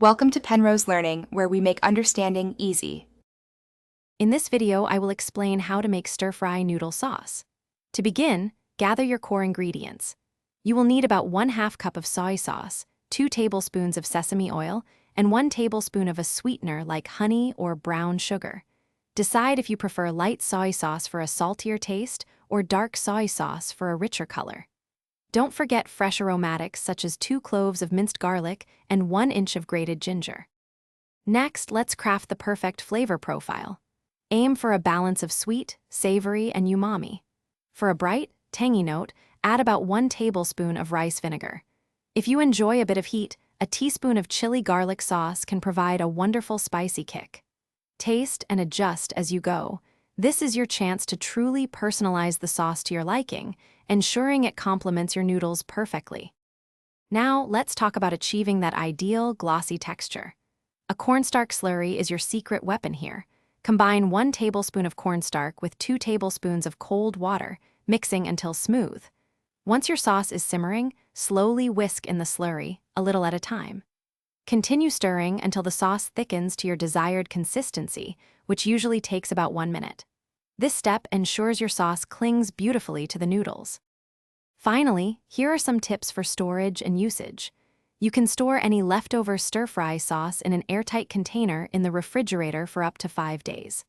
Welcome to Penrose Learning, where we make understanding easy. In this video, I will explain how to make stir-fry noodle sauce. To begin, gather your core ingredients. You will need about 1/2 cup of soy sauce, 2 tablespoons of sesame oil, and 1 tablespoon of a sweetener like honey or brown sugar. Decide if you prefer light soy sauce for a saltier taste or dark soy sauce for a richer color. Don't forget fresh aromatics such as 2 cloves of minced garlic and 1 inch of grated ginger. Next, let's craft the perfect flavor profile. Aim for a balance of sweet, savory, and umami. For a bright, tangy note, add about 1 tablespoon of rice vinegar. If you enjoy a bit of heat, a teaspoon of chili garlic sauce can provide a wonderful spicy kick. Taste and adjust as you go. This is your chance to truly personalize the sauce to your liking, ensuring it complements your noodles perfectly. Now, let's talk about achieving that ideal glossy texture. A cornstarch slurry is your secret weapon here. Combine 1 tablespoon of cornstarch with 2 tablespoons of cold water, mixing until smooth. Once your sauce is simmering, slowly whisk in the slurry, a little at a time. Continue stirring until the sauce thickens to your desired consistency, which usually takes about 1 minute. This step ensures your sauce clings beautifully to the noodles. Finally, here are some tips for storage and usage. You can store any leftover stir-fry sauce in an airtight container in the refrigerator for up to 5 days.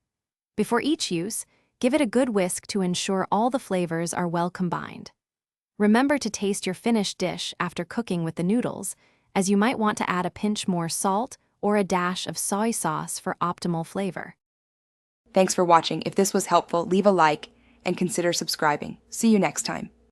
Before each use, give it a good whisk to ensure all the flavors are well combined. Remember to taste your finished dish after cooking with the noodles, as you might want to add a pinch more salt or a dash of soy sauce for optimal flavor. Thanks for watching. If this was helpful, leave a like and consider subscribing. See you next time.